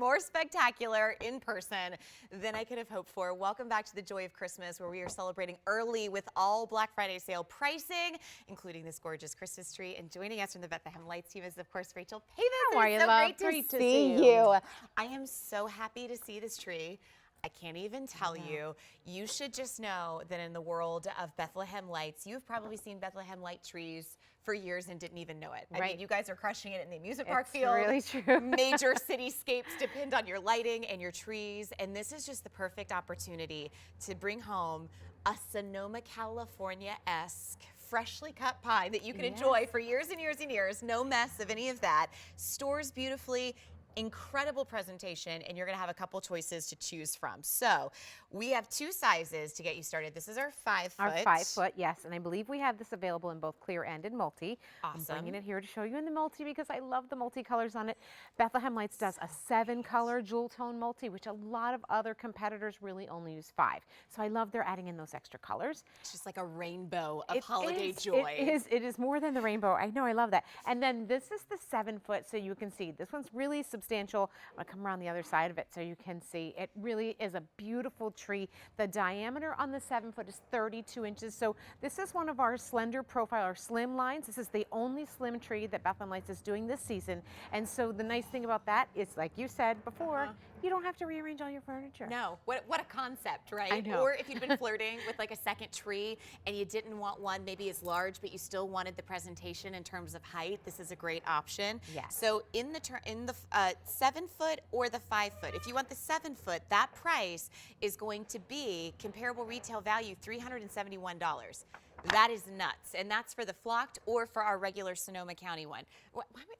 more spectacular in person than I could have hoped for. Welcome back to the Joy of Christmas, where we are celebrating early with all Black Friday sale pricing, including this gorgeous Christmas tree. And joining us from the Bethlehem Lights team is, of course, Rachel Pavis. How are you, love? Great to see you. I am so happy to see this tree. I can't even tell you. You should just know that in the world of Bethlehem Lights, you've probably seen Bethlehem light trees for years and didn't even know it. Right. I mean, you guys are crushing it in the amusement park field. Really true. Major cityscapes depend on your lighting and your trees, and this is just the perfect opportunity to bring home a Sonoma, California-esque freshly cut pine that you can enjoy for years and years and years. No mess of any of that. Stores beautifully. Incredible presentation, and you're going to have a couple choices to choose from. So we have two sizes to get you started. This is our 5 foot. Our 5 foot, yes, and I believe we have this available in both clear and in multi. Awesome. I'm bringing it here to show you in the multi because I love the multicolors on it. Bethlehem Lights does a 7-color jewel tone multi, which a lot of other competitors really only use 5. So I love they're adding in those extra colors. It's just like a rainbow of holiday joy. It is more than the rainbow. I know, I love that. And then this is the 7 foot, so you can see this one's really substantial. I'm going to come around the other side of it so you can see. It really is a beautiful tree. The diameter on the 7 foot is 32 inches. So this is one of our slender profile or slim lines. This is the only slim tree that Bethlehem Lights is doing this season. And so the nice thing about that is, like you said before, you don't have to rearrange all your furniture. No, what a concept, right? I know. Or if you'd been flirting with like a second tree and you didn't want one maybe as large, but you still wanted the presentation in terms of height, this is a great option. Yes. So in the 7 foot or the 5 foot, if you want the 7 foot, that price is going to be comparable retail value, $371. That is nuts, and that's for the flocked or for our regular Sonoma County one.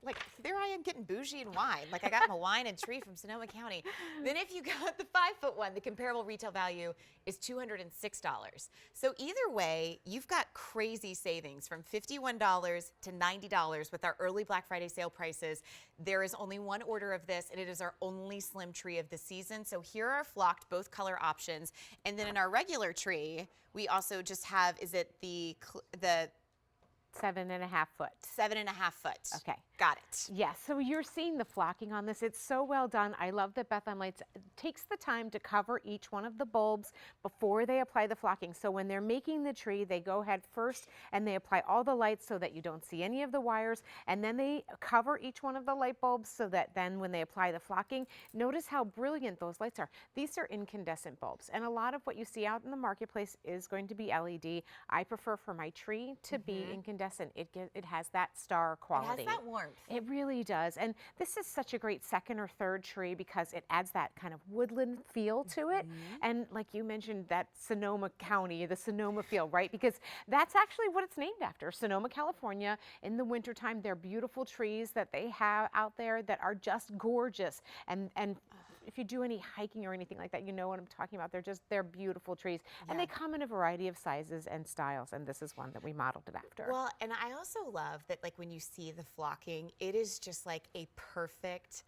Like, there I am getting bougie and wine. Like, I got my wine and tree from Sonoma County. Then if you got the 5 foot one, the comparable retail value is $206. So either way, you've got crazy savings from $51 to $90 with our early Black Friday sale prices. There is only one order of this, and it is our only slim tree of the season. So here are flocked, both color options. And then in our regular tree, we also just have, is it the 7.5 foot. 7.5 foot. Okay. Got it. Yes, so you're seeing the flocking on this. It's so well done. I love that Bethlehem Lights takes the time to cover each one of the bulbs before they apply the flocking. So when they're making the tree, they go ahead first and they apply all the lights so that you don't see any of the wires, and then they cover each one of the light bulbs so that then when they apply the flocking, notice how brilliant those lights are. These are incandescent bulbs, and a lot of what you see out in the marketplace is going to be LED. I prefer for my tree to be incandescent. It has that star quality. It has that warmth. It really does. And this is such a great second or third tree because it adds that kind of woodland feel to it. And like you mentioned, that Sonoma County, the Sonoma feel, right? Because that's actually what it's named after. Sonoma, California. In the wintertime, they're beautiful trees that they have out there that are just gorgeous. And if you do any hiking or anything like that, you know what I'm talking about. They're beautiful trees. And they come in a variety of sizes and styles, and this is one that we modeled it after. Well, and I also love that, like, when you see the flocking, it is just like a perfect,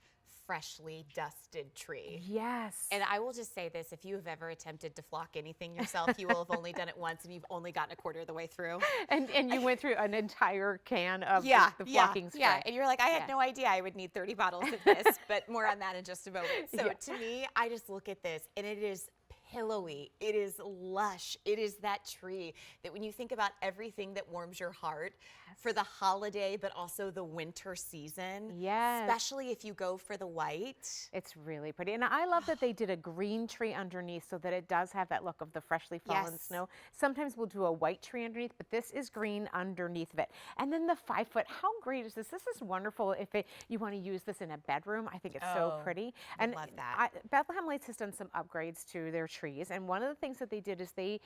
freshly dusted tree. Yes. And I will just say this, if you have ever attempted to flock anything yourself, you will have only done it once and you've only gotten a quarter of the way through. And you went through an entire can of the flocking spray. Yeah, and you're like, I had no idea I would need 30 bottles of this, but more on that in just a moment. So to me, I just look at this and it is pillowy, it is lush, it is that tree that when you think about everything that warms your heart for the holiday but also the winter season, especially if you go for the white. It's really pretty. And I love that they did a green tree underneath so that it does have that look of the freshly fallen snow. Sometimes we'll do a white tree underneath, but this is green underneath of it. And then the 5 foot, how great is this? This is wonderful if you want to use this in a bedroom. I think it's so pretty. And I love that. Bethlehem Lights has done some upgrades to their trees, and one of the things that they did is they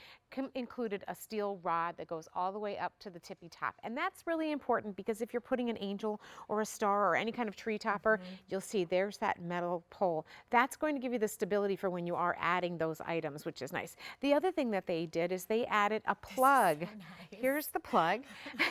included a steel rod that goes all the way up to the tippy top, and that's really important because if you're putting an angel or a star or any kind of tree topper, you'll see there's that metal pole. That's going to give you the stability for when you are adding those items, which is nice. The other thing that they did is they added a plug. Here's the plug.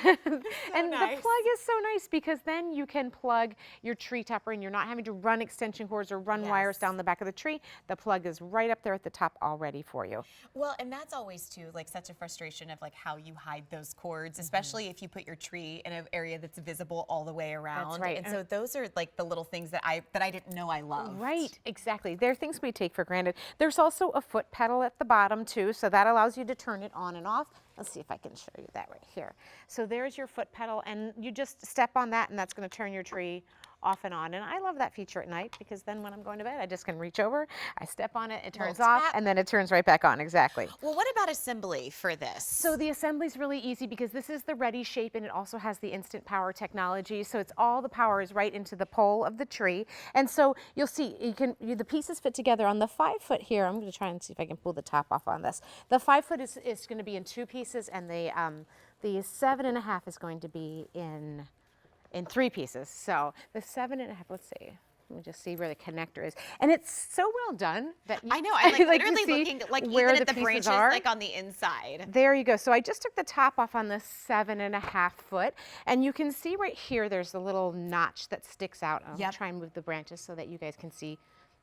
And the plug is so nice because then you can plug your tree topper and you're not having to run extension cords or run wires down the back of the tree. The plug is right up there at the top top all ready for you. Well, and that's always too like such a frustration of like how you hide those cords, especially if you put your tree in an area that's visible all the way around. That's right. And so those are like the little things that I didn't know I loved. Right, exactly. They're things we take for granted. There's also a foot pedal at the bottom too, so that allows you to turn it on and off. Let's see if I can show you that right here. So there's your foot pedal, and you just step on that, and that's going to turn your tree off and on. And I love that feature at night, because then when I'm going to bed, I just can reach over, I step on it, it turns off, and then it turns right back on. Exactly. Well, what about assembly for this? So the assembly is really easy, because this is the ready shape, and it also has the instant power technology. So it's all the power is right into the pole of the tree. And so you'll see the pieces fit together on the 5 foot here. I'm going to try and see if I can pull the top off on this. The 5 foot is going to be in 2 pieces, and the 7.5 is going to be in 3 pieces. So the 7.5, let's see. Let me just see where the connector is. And it's so well done that I know, I'm like literally looking like where even at the pieces branches are. like on the inside. There you go. So I just took the top off on the 7.5 foot, and you can see right here there's a little notch that sticks out. I'll try and move the branches so that you guys can see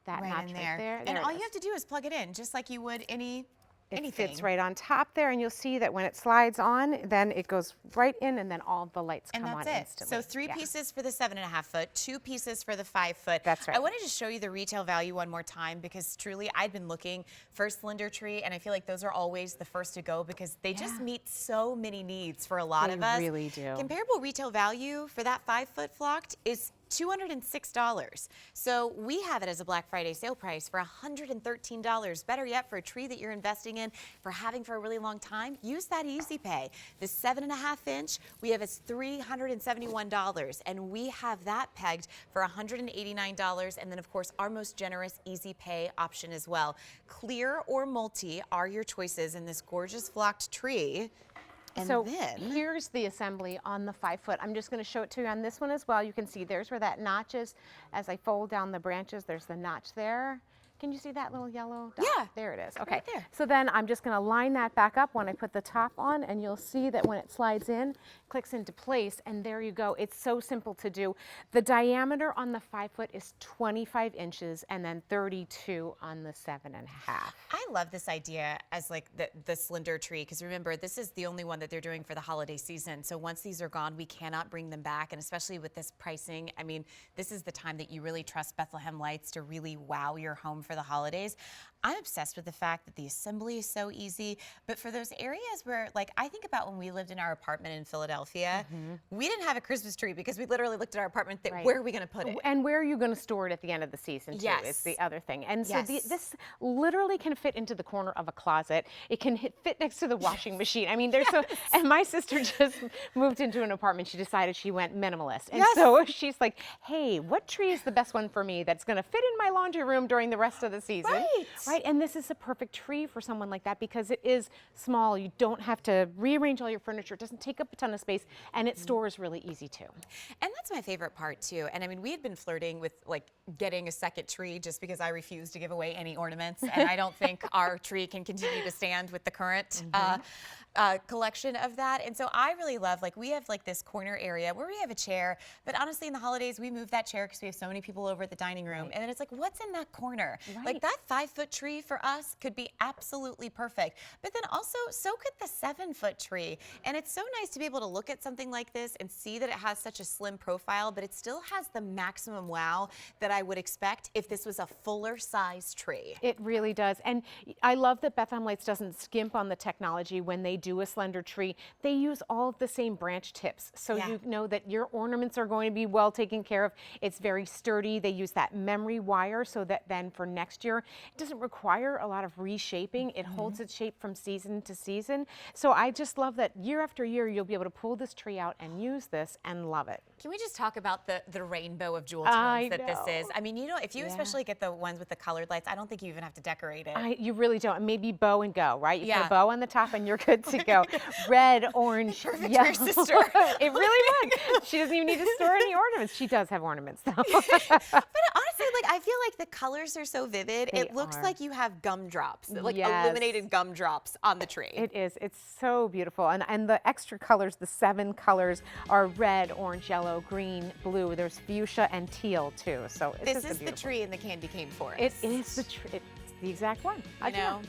that notch right there. And all you have to do is plug it in, just like you would anything. It fits right on top there, and you'll see that when it slides on, then it goes right in, and then all the lights come on instantly. So 3 pieces for the 7.5 foot, 2 pieces for the 5 foot. That's right. I wanted to show you the retail value one more time, because truly I'd been looking for slender tree, and I feel like those are always the first to go, because they just meet so many needs for a lot of us. They really do. Comparable retail value for that 5 foot flocked is $206. So we have it as a Black Friday sale price for $113. Better yet, for a tree that you're investing in for having for a really long time, use that Easy Pay. The 7.5 inch we have is $371, and we have that pegged for $189. And then of course our most generous Easy Pay option as well. Clear or multi are your choices in this gorgeous flocked tree. And so then here's the assembly on the 5 foot. I'm just going to show it to you on this one as well. You can see there's where that notch is. As I fold down the branches, there's the notch there. Can you see that little yellow dot? Yeah. There it is. Okay. Right there. So then I'm just going to line that back up when I put the top on, and you'll see that when it slides in, clicks into place, and there you go. It's so simple to do. The diameter on the 5 foot is 25 inches, and then 32 on the 7.5. I love this idea as like the slender tree, because remember, this is the only one that they're doing for the holiday season. So once these are gone, we cannot bring them back. And especially with this pricing, I mean, this is the time that you really trust Bethlehem Lights to really wow your home for the holidays. I'm obsessed with the fact that the assembly is so easy, but for those areas where, like, I think about when we lived in our apartment in Philadelphia, we didn't have a Christmas tree because we literally looked at our apartment, where are we going to put it? And where are you going to store it at the end of the season, too, is the other thing. And so this literally can fit into the corner of a closet. It can fit next to the washing machine. I mean, there's so, and my sister just moved into an apartment. She decided she went minimalist. And so she's like, hey, what tree is the best one for me that's going to fit in my laundry room during the rest of the season? Right. And this is a perfect tree for someone like that, because it is small. You don't have to rearrange all your furniture. It doesn't take up a ton of space, and it stores really easy too. And that's my favorite part too. And I mean, we had been flirting with like getting a second tree just because I refuse to give away any ornaments, and I don't think our tree can continue to stand with the current collection of that. And so I really love, like, we have like this corner area where we have a chair, but honestly in the holidays we move that chair because we have so many people over at the dining room, and then it's like, what's in that corner? Like that 5 foot tree for us could be absolutely perfect, but then also so could the 7 foot tree. And it's so nice to be able to look at something like this and see that it has such a slim profile, but it still has the maximum wow that I would expect if this was a fuller size tree. It really does. And I love that Bethlehem Lights doesn't skimp on the technology when they do a slender tree. They use all of the same branch tips, so you know that your ornaments are going to be well taken care of. It's very sturdy. They use that memory wire so that then for next year it doesn't require a lot of reshaping. It holds its shape from season to season. So I just love that year after year you'll be able to pull this tree out and use this and love it. Can we just talk about the rainbow of jewel tones that this is? I mean, you know, if you especially get the ones with the colored lights, I don't think you even have to decorate it. You really don't. Maybe bow and go, right? You put a bow on the top and you're good to go. Red, orange, perfect yellow. for your sister. It really would. She doesn't even need to store any ornaments. She does have ornaments though. But honestly, like, I feel like the colors are so vivid. It looks like you have gumdrops, like illuminated gumdrops on the tree. It is. It's so beautiful. And the extra colors, the 7 colors, are red, orange, yellow, green, blue. There's fuchsia and teal too. So this is the tree and the candy cane forest. It is the tree. It's The exact one. You know,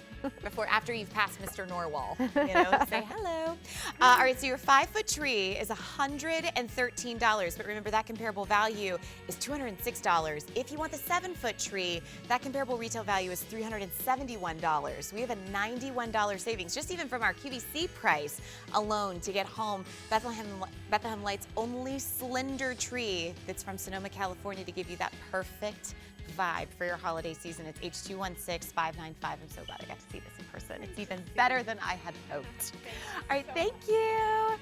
after you've passed Mr. Norwal, you know, say hello. All right, so your 5-foot tree is $113, but remember that comparable value is $206. If you want the 7-foot tree, that comparable retail value is $371. We have a $91 savings just even from our QVC price alone to get home Bethlehem Light's only slender tree that's from Sonoma, California, to give you that perfect vibe for your holiday season. It's H216595. I'm so glad I got to see this in person. It's even better than I had hoped. All right, thank you.